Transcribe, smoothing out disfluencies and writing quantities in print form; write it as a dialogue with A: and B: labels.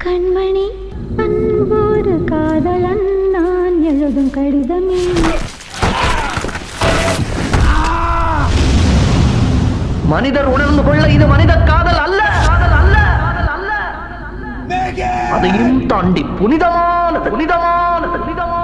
A: கண்மணி அன்போடு காதலன் நான் எழுதும் கடிதமே.
B: மனிதர் உணர்ந்து கொள்ள இது மனித காதல் அல்ல, காதல் அல்ல, காதல் அல்ல. அதையும் தாண்டி புனிதமானது, புனிதமானது, புனிதமானது.